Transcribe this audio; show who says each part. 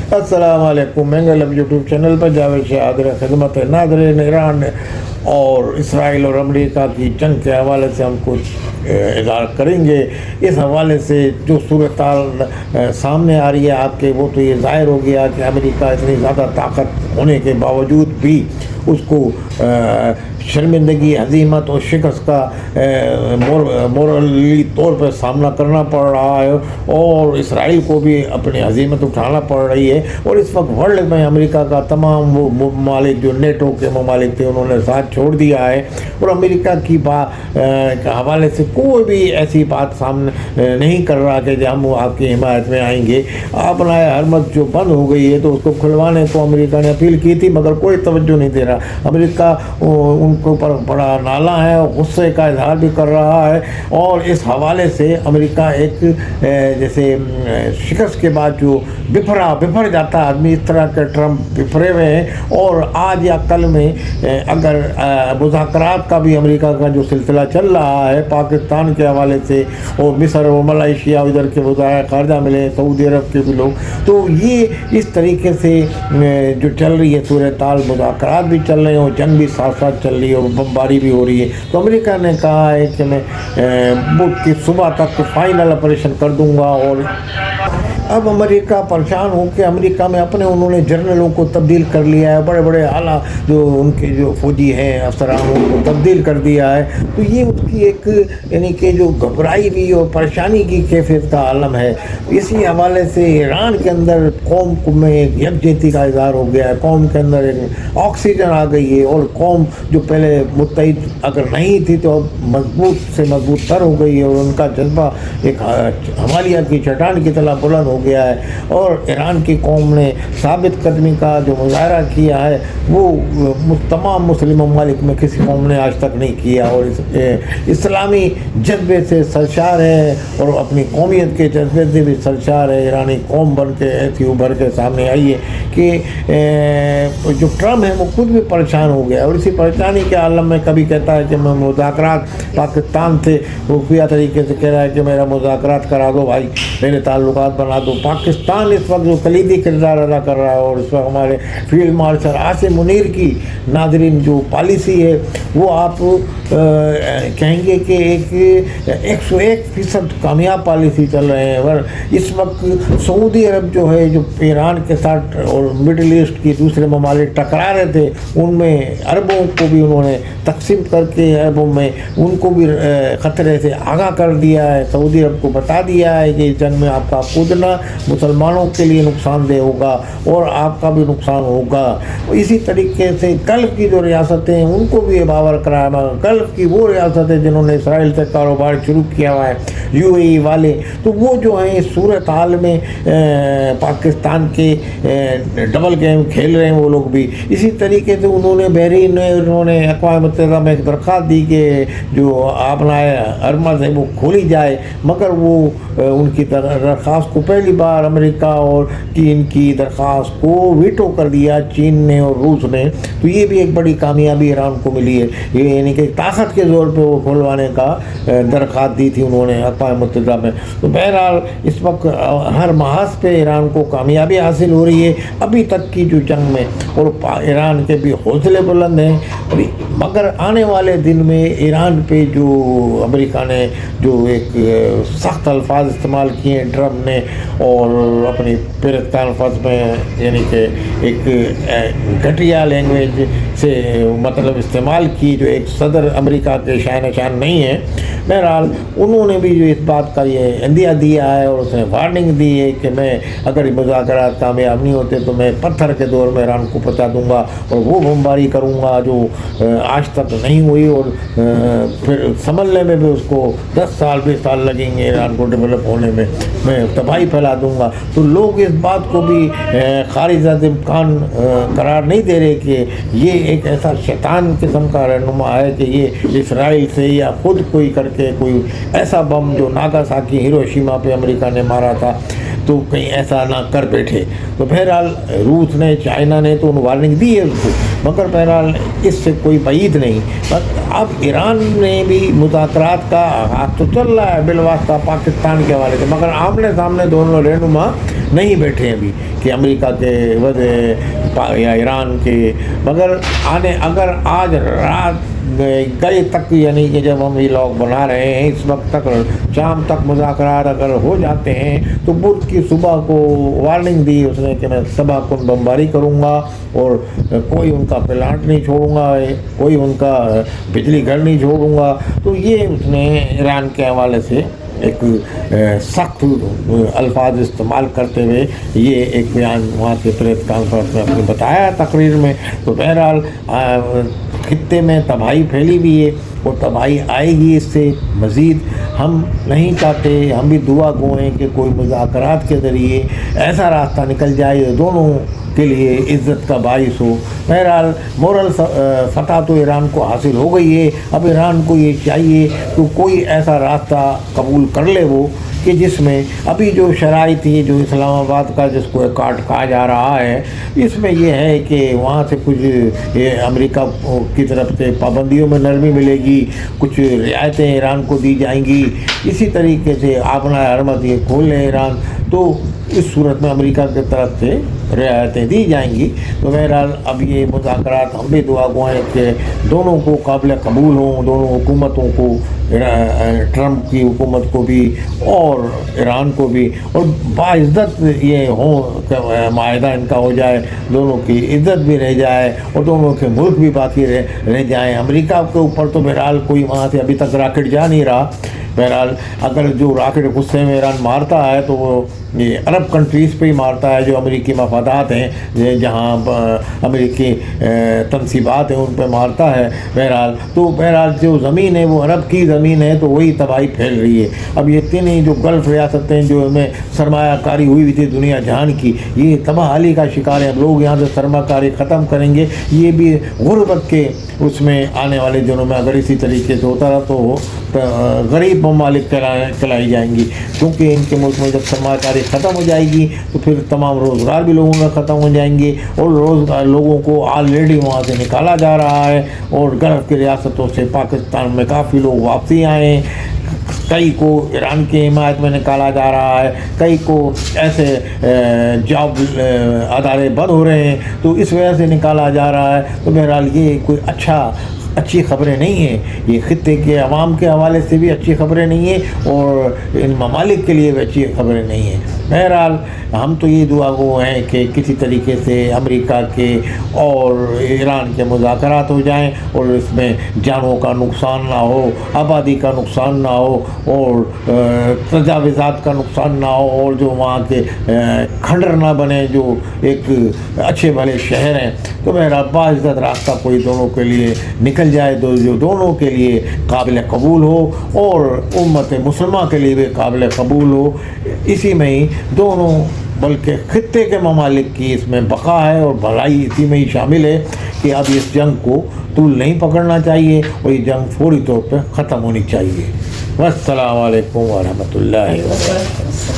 Speaker 1: अस्सलाम वालेकुम। मैंगलम YouTube channel पर जावेद शाह हाज़िर खिदमत है। नाज़रीन, ईरान और इसराइल और अमेरिका की जंग के हवाले से हम कुछ इज़हार करेंगे। इस हवाले से जो सूरत सामने आ रही है आपके, वो तो ये ज़ाहिर हो गया कि अमेरिका इतनी ज़्यादा ताकत होने के बावजूद भी उसको शर्मिंदगी, हज़ीमत और शिकस्त का मोरली तौर पर सामना करना पड़ रहा है और इसराइल को भी अपनी हज़ीमत उठाना पड़ रही है। और इस वक्त वर्ल्ड में अमेरिका का तमाम वो ममालिक जो नेटो के ममालिक थे, उन्होंने साथ छोड़ दिया है और अमेरिका की के हवाले से कोई भी ऐसी बात सामने नहीं कर रहा कि हम आपकी हिमायत में आएंगे। अपना हरमत जो बंद हो गई है तो उसको खुलवाने को अमेरिका ने अपील की थी, मगर कोई तवज्जो नहीं दे रहा। अमेरिका उनके ऊपर बड़ा नाला है और गुस्से का इजहार भी कर रहा है। और इस हवाले से अमेरिका एक जैसे शिकस्त के बाद जो बिफर जाता है आदमी, इस तरह के ट्रम्प बिफरे हुए हैं। और आज या कल में अगर मुज़ाकरात का भी अमेरिका का जो सिलसिला चल रहा है पाकिस्तान के हवाले से, और मिस्र और मलेशिया इधर के वज़ायर ख़ारजा मिले, सऊदी अरब के भी लोग, तो ये इस तरीके से जो चल रही है सूरत हाल, मुज़ाकरात भी चल रहे हैं और जंग भी साथ साथ चल रही है और बमबारी भी हो रही है। तो अमेरिका ने कहा है कि मैं बुध की सुबह तक फाइनल ऑपरेशन कर दूंगा। और अब अमेरिका परेशान होकर अमेरिका में अपने उन्होंने जर्नलों को तब्दील कर लिया है, बड़े बड़े आला जो उनके जो फौजी हैं अफसरान उनको तब्दील कर दिया है। तो ये उसकी एक यानी कि जो घबराई हुई और परेशानी की कैफियत का आलम है। इसी हवाले से ईरान के अंदर कौम में एक यकजहती का इज़हार हो गया है, कौम के अंदर एक ऑक्सीजन आ गई है और कौम जो पहले मुत्तहिद अगर नहीं थी तो अब मजबूत से मजबूत तर हो गई है और उनका जज्बा एक हिमालय की चट्टान की तरह बुलंद हो गया है। और ईरान की कौम ने साबित कदमी का जो मुजाहरा किया है वो तमाम मुस्लिम ममालिक में किसी कौम ने आज तक नहीं किया और इस्लामी जज्बे से सरशार है और अपनी कौमियत के जज्बे से भी सरशार है। ईरानी कौम बन के ऐसी उभर के सामने आई है कि जो ट्रम्प है वो खुद भी परेशान हो गया और इसी परेशानी के आलम में कभी कहता है कि मैं मुज़ाकरात पाकिस्तान से खुफिया तरीके से कह रहा है कि मेरा मुज़ाकरात करा दो भाई, मेरे ताल्लुकात बना दो। पाकिस्तान इस वक्त जो कलीदी किरदार अदा कर रहा है और इस वक्त हमारे फील्ड मार्शल आसिम मुनीर की नाज़रीन जो पॉलिसी है वो आप कहेंगे कि एक 101% कामयाब पॉलिसी चल रहे हैं। और इस वक्त सऊदी अरब जो है जो ईरान के साथ और मिडल ईस्ट की दूसरे ममालिक टकरा रहे थे, उनमें अरबों को भी उन्होंने तकसीम करके अरबों में उनको भी ख़तरे से आगाह कर दिया है। सऊदी अरब को बता दिया है कि इस जंग में आपका कूदना मुसलमानों के लिए नुकसानदेह होगा और आपका भी नुकसान होगा। इसी तरीके से गल्फ़ की जो रियासतें हैं उनको भी बावर कराया। गल्फ़ की वो रियासतें जिन्होंने इसराइल से कारोबार शुरू किया हुआ है, यूएई वाले, तो वो जो है सूरत हाल में पाकिस्तान के डबल गेम खेल रहे हैं वो लोग भी। इसी तरीके से उन्होंने बहरीन में उन्होंने अक़वाम मुत्तहिदा में एक दरख्वास्त दी कि जो अपना हरमत है वो खोली जाए, मगर वो उनकी दरख्वास्त को पहली बार अमेरिका और चीन की दरख्वास्त को वीटो कर दिया, चीन ने और रूस ने। तो ये भी एक बड़ी कामयाबी ईरान को मिली है। ये यानी कि ताकत के ज़ोर पे वो खुलवाने का दरख्वास्त दी थी उन्होंने अक़वाम मुत्तहिदा में। तो बहरहाल इस वक्त हर महाज पे ईरान को कामयाबी हासिल हो रही है अभी तक की जो जंग में, और ईरान के भी हौसले बुलंद हैं। मगर आने वाले दिन में ईरान पे जो अमेरिका ने जो एक सख्त अल्फाज इस्तेमाल किए ट्रम्प ने और अपनी फिरस्तान अल्फाज में यानी कि एक घटिया लैंग्वेज से मतलब इस्तेमाल की जो एक सदर अमेरिका के शान शान नहीं है। बहरहाल उन्होंने भी जो इस बात का ये इंदिया दिया है और उसने वार्निंग दी है कि मैं अगर मुज़ाकरात कामयाब नहीं होते तो मैं पत्थर के दौर में ईरान को पहुंचा दूंगा और वो बमबारी करूंगा जो आज तक नहीं हुई और फिर संभलने में भी उसको 10 साल 20 साल लगेंगे ईरान को डेवलप होने में, मैं तबाही फैला दूंगा। तो लोग इस बात को भी खारिज इम्कान करार नहीं दे रहे कि ये एक ऐसा शैतान किस्म का रहनुमा है कि ये इसराइल से या खुद कोई करके कोई ऐसा बम जो नागासाकी हिरोशिमा पे अमेरिका ने मारा था تو کہیں ایسا نہ کر بیٹھے. تو بہرحال روس نے چائنا نے تو وارننگ دی ہے اس کو, مگر بہرحال اس سے کوئی بعید نہیں. بس اب ایران نے بھی مذاکرات کا آغاز تو چل رہا ہے بالواسطہ پاکستان کے حوالے سے, مگر آمنے سامنے دونوں رہنما نہیں بیٹھے ہیں ابھی کہ امریکہ کے وجہ یا ایران کے. مگر اگر آج رات گئے تک, یعنی کہ جب ہم یہ لوگ بنا رہے ہیں اس وقت تک, شام تک مذاکرات اگر ہو جاتے ہیں تو بدھ کی صبح کو وارننگ دی اس نے کہ میں تباہ کن بمباری کروں گا اور کوئی ان کا پلانٹ نہیں چھوڑوں گا, کوئی ان کا بجلی گھر نہیں چھوڑوں گا. تو یہ اس نے ایران کے حوالے سے ایک سخت الفاظ استعمال کرتے ہوئے یہ ایک بیان وہاں کے پریس کانفرنس میں اپنے بتایا تقریر میں. تو بہرحال خطے میں تباہی پھیلی ہوئی ہے اور تباہی آئے گی اس سے مزید. ہم نہیں چاہتے, ہم بھی دعا گو ہیں کہ کوئی مذاکرات کے ذریعے ایسا راستہ نکل جائے جو دونوں کے لیے عزت کا باعث ہو. بہرحال مورل فتح تو ایران کو حاصل ہو گئی ہے. اب ایران کو یہ چاہیے کہ کوئی ایسا راستہ قبول کر لے وہ کہ جس میں ابھی جو شرائط تھی, جو اسلام آباد کا جس کو کاٹ کہا جا رہا ہے, اس میں یہ ہے کہ وہاں سے کچھ امریکہ کی طرف سے پابندیوں میں نرمی ملے گی, کچھ رعایتیں ایران کو دی جائیں گی, اسی طریقے سے اپنا حرمت یہ کھول لیں ایران تو اس صورت میں امریکہ کی طرف سے رعایتیں دی جائیں گی. تو بہرحال اب یہ مذاکرات ہم بھی دعا گو ہیں کہ دونوں کو قابل قبول ہوں, دونوں حکومتوں کو, ٹرمپ کی حکومت کو بھی اور ایران کو بھی, اور باعزت یہ ہوں کہ معاہدہ ان کا ہو جائے, دونوں کی عزت بھی رہ جائے اور دونوں کے ملک بھی باقی رہ جائیں. امریکہ کے اوپر تو بہرحال کوئی وہاں سے ابھی تک راکٹ جا نہیں رہا. بہرحال اگر جو راکٹ غصے میں ایران مارتا ہے تو وہ یہ عرب کنٹریز پہ ہی مارتا ہے جو امریکی مفادات ہیں, جہاں امریکی تنصیبات ہیں ان پہ مارتا ہے. بہرحال جو زمین ہے وہ عرب کی زمین ہے تو وہی تباہی پھیل رہی ہے. اب یہ تینوں جو گلف ریاستیں جو میں سرمایہ کاری ہوئی تھی دنیا جہان کی, یہ تباہ حالی کا شکار ہیں. اب لوگ یہاں سے سرمایہ کاری ختم کریں گے, یہ بھی غربت کے اس میں آنے والے دنوں میں اگر اسی طریقے سے ہوتا رہا تو غریب ممالک چلائی جائیں گی, کیونکہ ان کے ملک میں جب سرمایہ کاری ختم ہو جائے گی تو پھر تمام روزگار بھی لوگوں کا ختم ہو جائیں گے, اور لوگوں کو آلریڈی وہاں سے نکالا جا رہا ہے, اور گلف کی ریاستوں سے پاکستان میں کافی لوگ واپسی آئے ہیں. کئی کو ایران کی حمایت میں نکالا جا رہا ہے, کئی کو ایسے جاب ادارے بند ہو رہے ہیں تو اس وجہ سے نکالا جا رہا ہے. تو بہرحال یہ کوئی اچھی خبریں نہیں ہیں, یہ خطے کے عوام کے حوالے سے بھی اچھی خبریں نہیں ہیں اور ان ممالک کے لیے بھی اچھی خبریں نہیں ہیں. بہرحال ہم تو یہ دعا گو ہیں کہ کسی طریقے سے امریکہ کے اور ایران کے مذاکرات ہو جائیں اور اس میں جانوں کا نقصان نہ ہو, آبادی کا نقصان نہ ہو اور تجاوزات کا نقصان نہ ہو, اور جو وہاں کے کھنڈر نہ بنے جو ایک اچھے بھلے شہر ہیں. تو بہرحال باعزت راستہ کوئی دونوں کے لیے نکل جائے جو دونوں کے لیے قابل قبول ہو اور امت مسلمہ کے لیے بھی قابل قبول ہو. اسی میں ہی دونوں بلکہ خطے کے ممالک کی اس میں بقا ہے اور بھلائی اسی میں ہی شامل ہے کہ اب اس جنگ کو طول نہیں پکڑنا چاہیے اور یہ جنگ فوری طور پہ ختم ہونی چاہیے. والسلام علیکم ورحمۃ اللہ وبرکاتہ.